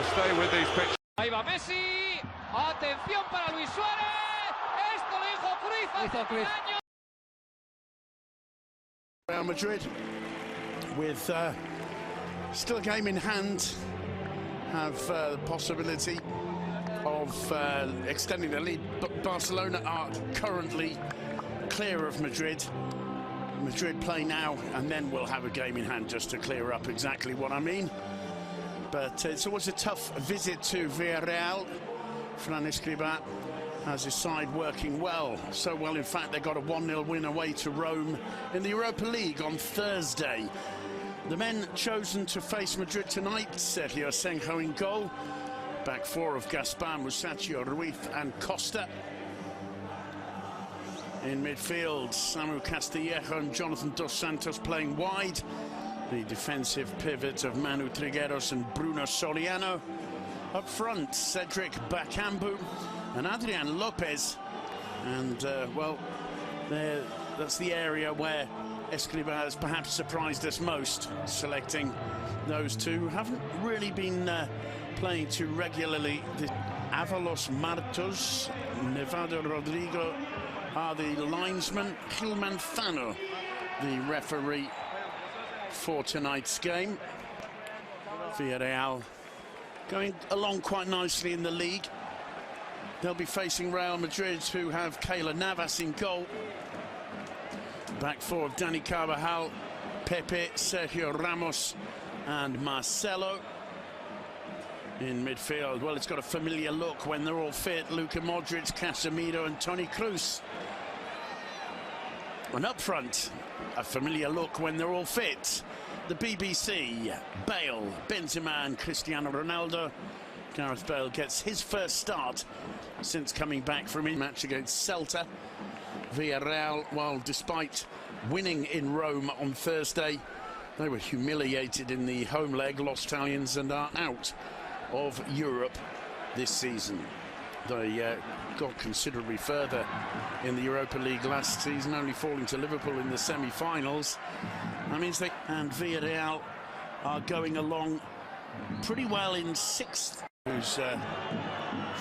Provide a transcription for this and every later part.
stay with these pitches. Ahí va Messi. Atención para Luis Suárez. Esto lo hizo Cruyff hace 100 años. Real Madrid with still a game in hand have the possibility of extending the lead, but Barcelona are currently clear of Madrid. Madrid play now and then we'll have a game in hand, just to clear up exactly what I mean. But it's always a tough visit to Villarreal. Fran Escribá has his side working well, so well in fact they got a 1-0 win away to Rome in the Europa League on Thursday. The men chosen to face Madrid tonight: Sergio Asenjo in goal, back four of Gaspar, Musacchio, Ruiz and Costa. In midfield, Samu Castillejo and Jonathan Dos Santos playing wide. The defensive pivot of Manu Trigueros and Bruno Soriano. Up front, Cedric Bakambu and Adrian Lopez. And, well, that's the area where Escribá has perhaps surprised us most, selecting those two. Haven't really been playing too regularly. The Avalos Martos, Nevado Rodrigo are the linesmen. Gil Manzano, the referee for tonight's game. Villarreal going along quite nicely in the league. They'll be facing Real Madrid, who have Keylor Navas in goal. Back four of Dani Carvajal, Pepe, Sergio Ramos and Marcelo. In midfield, well, it's got a familiar look when they're all fit: Luka Modric, Casemiro and Toni Kroos. And up front, a familiar look when they're all fit: the BBC, Bale, Benzema and Cristiano Ronaldo. Gareth Bale gets his first start since coming back from his match against Celta. Villarreal, while despite winning in Rome on Thursday, they were humiliated in the home leg, lost Italians, and are out of Europe this season. They got considerably further in the Europa League last season, only falling to Liverpool in the semi-finals. That means they and Villarreal are going along pretty well in sixth. Who's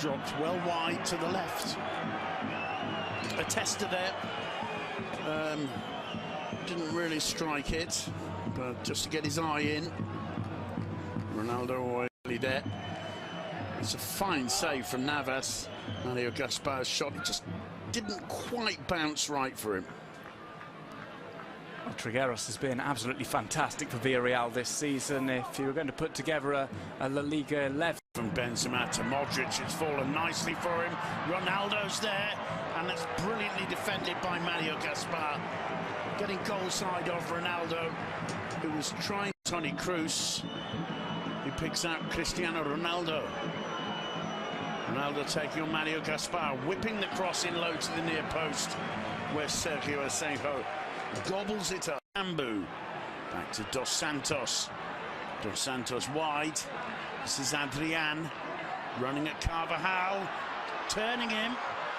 dropped well wide to the left. A tester there. Didn't really strike it, but just to get his eye in. Ronaldo already there. It's a fine save from Navas. Mario Gaspar's shot, it just didn't quite bounce right for him. Well, Trigueros has been absolutely fantastic for Villarreal this season. If you were going to put together a La Liga 11. From Benzema to Modric, it's fallen nicely for him. Ronaldo's there, and that's brilliantly defended by Mario Gaspar. Getting goal side of Ronaldo, who was trying. Toni Kroos, who picks out Cristiano Ronaldo. Ronaldo taking on Mario Gaspar, whipping the cross in low to the near post, where Sergio Asenjo gobbles it up. Bambu, back to Dos Santos. Dos Santos wide. This is Adrian, running at Carvajal, turning him.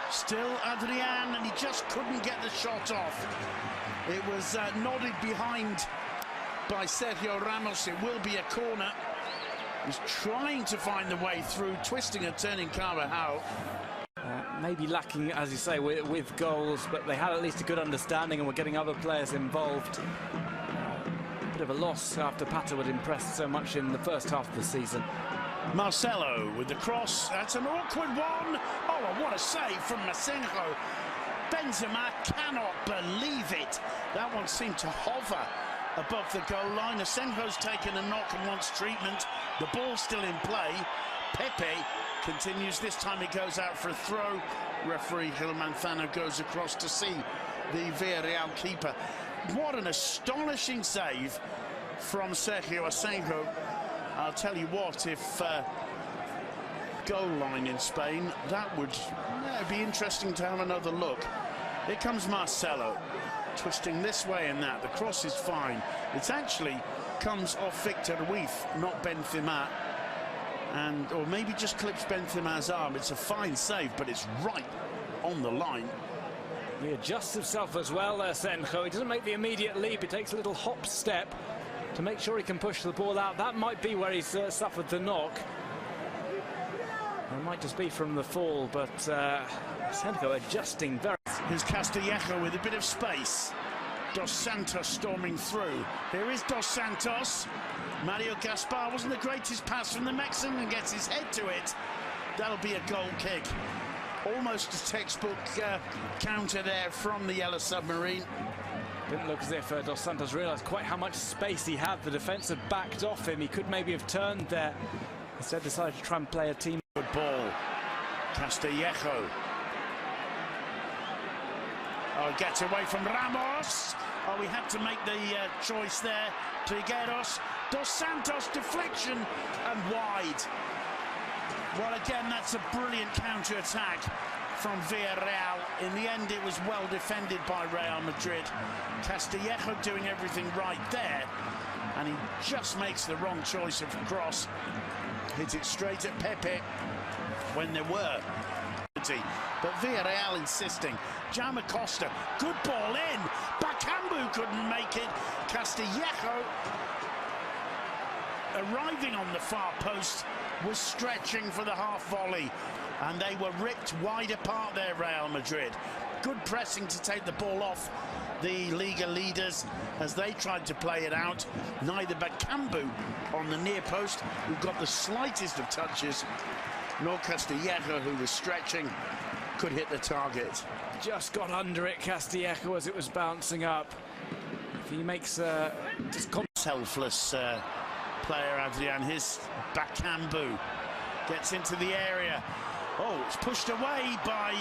Still Adrian, and he just couldn't get the shot off. It was nodded behind by Sergio Ramos. It will be a corner. He's trying to find the way through, twisting and turning Carvajal. Maybe lacking, as you say, with goals, but they had at least a good understanding and were getting other players involved. Bit of a loss after Pata would impress so much in the first half of the season. Marcelo with the cross. That's an awkward one. Oh, what a save from Asenjo. Benzema cannot believe it. That one seemed to hover above the goal line. Asenjo's taken a knock and wants treatment. The ball's still in play. Pepe continues. This time it goes out for a throw. Referee Gil Manzano goes across to see the Villarreal keeper. What an astonishing save from Sergio Asenjo. I'll tell you what, if goal line in Spain, that would be interesting to have another look. Here comes Marcelo, twisting this way and that. The cross is fine. It actually comes off Victor Ruiz, not Benzema. Or maybe just clips Benzema's arm. It's a fine save, but it's right on the line. He adjusts himself as well, Asenjo. He doesn't make the immediate leap. He takes a little hop step to make sure he can push the ball out. That might be where he's suffered the knock. It might just be from the fall, but Senegal adjusting very. Here's Castillejo with a bit of space. Dos Santos storming through. Here is Dos Santos. Mario Gaspar wasn't the greatest pass from the Mexican and gets his head to it. That'll be a goal kick. Almost a textbook counter there from the Yellow Submarine. Didn't look as if Dos Santos realised quite how much space he had. The defence had backed off him. He could maybe have turned there. Instead decided to try and play a team. Good ball. Castillejo. Oh, gets away from Ramos. Oh, we had to make the choice there. Trigueros. Dos Santos deflection and wide. Well, again, that's a brilliant counter-attack from Villarreal. In the end, it was well defended by Real Madrid. Castillejo doing everything right there, and he just makes the wrong choice of cross. Hits it straight at Pepe when there were. But Villarreal insisting. Jaume Costa, good ball in. Bakambu couldn't make it. Castillejo, arriving on the far post, was stretching for the half volley, and they were ripped wide apart there, Real Madrid. Good pressing to take the ball off the Liga leaders as they tried to play it out. Neither Bakambu on the near post, who got the slightest of touches, nor Castillejo, who was stretching, could hit the target. Just got under it, Castillejo, as it was bouncing up. If he makes just selfless player, Adrian. His Bakambu gets into the area. Oh, it's pushed away by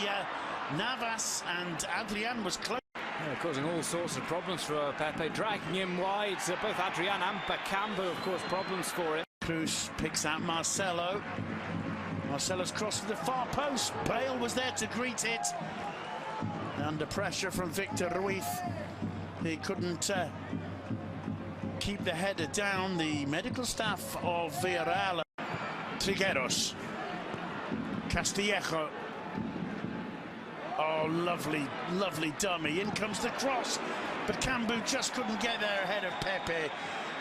Navas, and Adrian was close. Yeah, causing all sorts of problems for Pepe, dragging him wide. Both Adrian and Bakambu, of course, problems for him. Cruz picks out Marcelo. Marcelo's crossed to the far post. Bale was there to greet it. Under pressure from Victor Ruiz. He couldn't keep the header down. The medical staff of Villarreal. Trigueros. Castillejo. Oh, lovely, lovely dummy. In comes the cross. But Bakambu just couldn't get there ahead of Pepe.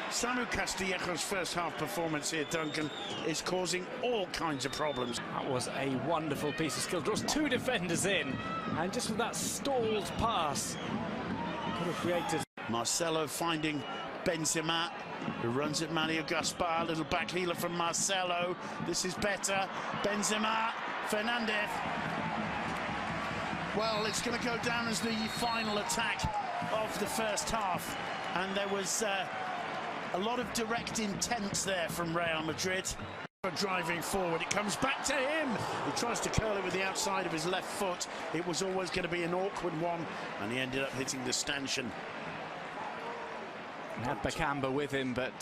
Samu Castillejo's first half performance here, Duncan, is causing all kinds of problems. That was a wonderful piece of skill. Draws two defenders in, and just with that stalled pass, could have created. Marcelo finding Benzema, who runs at Mario Gaspar. Little back healer from Marcelo. This is better. Benzema, Fernandez. Well, it's going to go down as the final attack of the first half, and there was a lot of direct intent there from Real Madrid. Driving forward, it comes back to him. He tries to curl it with the outside of his left foot. It was always going to be an awkward one, and he ended up hitting the stanchion. He had Bakambu with him, but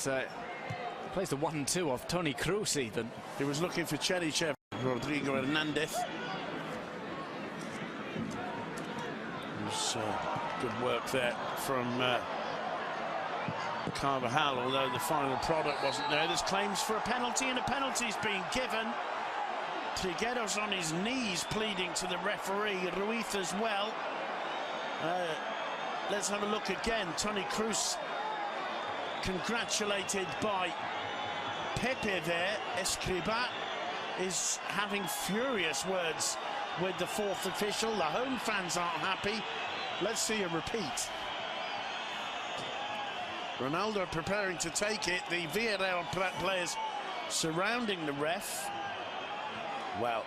plays the 1-2 of Toni Kroos even. He was looking for Cherichev. Rodrigo Hernandez. It was good work there from Carvajal, although the final product wasn't there. There's claims for a penalty, and a penalty's being given. Trigueros on his knees pleading to the referee, Ruiz as well. Let's have a look again. Toni Kroos congratulated by Pepe there. Escribá is having furious words with the fourth official. The home fans aren't happy. Let's see a repeat. Ronaldo preparing to take it. The Villarreal players surrounding the ref. Well,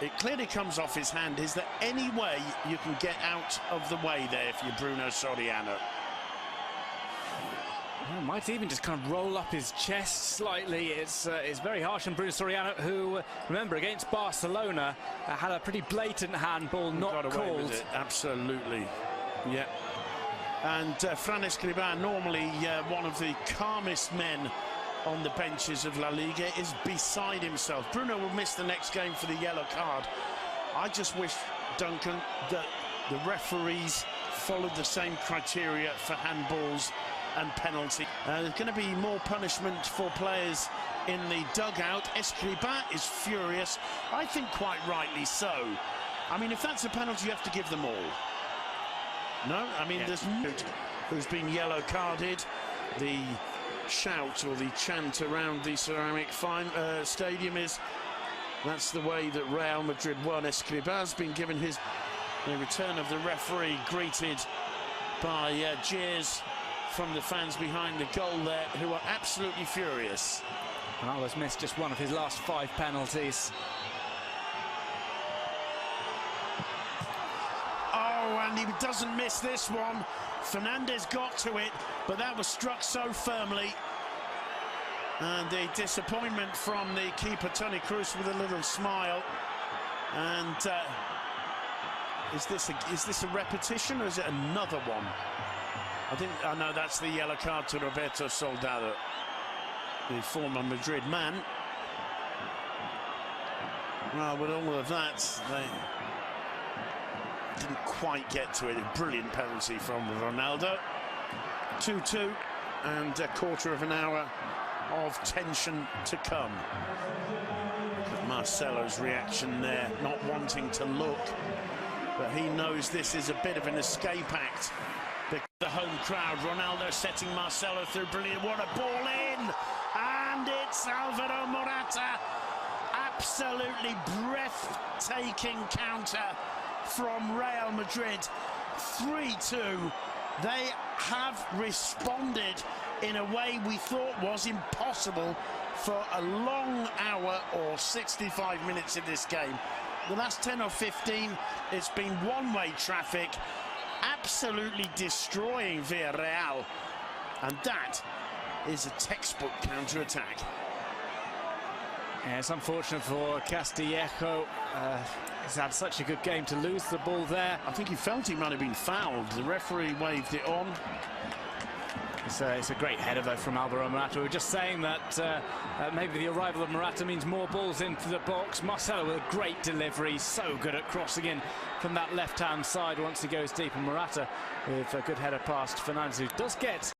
it clearly comes off his hand. Is there any way you can get out of the way there if you're Bruno Soriano? Well, might even just kind of roll up his chest slightly. It's very harsh on Bruno Soriano, who, remember, against Barcelona, had a pretty blatant handball not called. Absolutely, yeah. And Fran Escribá, normally one of the calmest men on the benches of La Liga, is beside himself. Bruno will miss the next game for the yellow card. I just wish, Duncan, that the referees followed the same criteria for handballs and penalty. There's going to be more punishment for players in the dugout. Escribá is furious, I think quite rightly so. I mean, if that's a penalty, you have to give them all. No, I mean, there's who's been yellow carded. The shout or the chant around the ceramic stadium is That's the way that Real Madrid won. Escribá's been given the return of the referee, greeted by jeers from the fans behind the goal there, who are absolutely furious. Ronaldo's missed just one of his last 5 penalties. Oh, and he doesn't miss this one. Fernandez got to it, but that was struck so firmly. And the disappointment from the keeper, Toni Kroos, with a little smile. And is this a repetition, or is it another one? I know that's the yellow card to Roberto Soldado, the former Madrid man. Well, with all of that, they didn't quite get to it. A brilliant penalty from Ronaldo. 2-2, and a quarter of an hour of tension to come. Marcelo's reaction there, not wanting to look, but he knows this is a bit of an escape act. The home crowd, Ronaldo setting Marcelo through, brilliant, what a ball in, and it's Alvaro Morata. Absolutely breathtaking counter from Real Madrid. 3-2. They have responded in a way we thought was impossible for a long hour or 65 minutes in this game. The last 10 or 15, it's been one-way traffic, absolutely destroying Villarreal, and that is a textbook counter-attack. Yeah, it's unfortunate for Castillejo. He's had such a good game to lose the ball there. I think he felt he might have been fouled. The referee waved it on. It's a great header, though, from Alvaro Morata. We were just saying that maybe the arrival of Morata means more balls into the box. Marcelo with a great delivery, so good at crossing in from that left-hand side once he goes deep. And Morata with a good header past Fernandez, who does get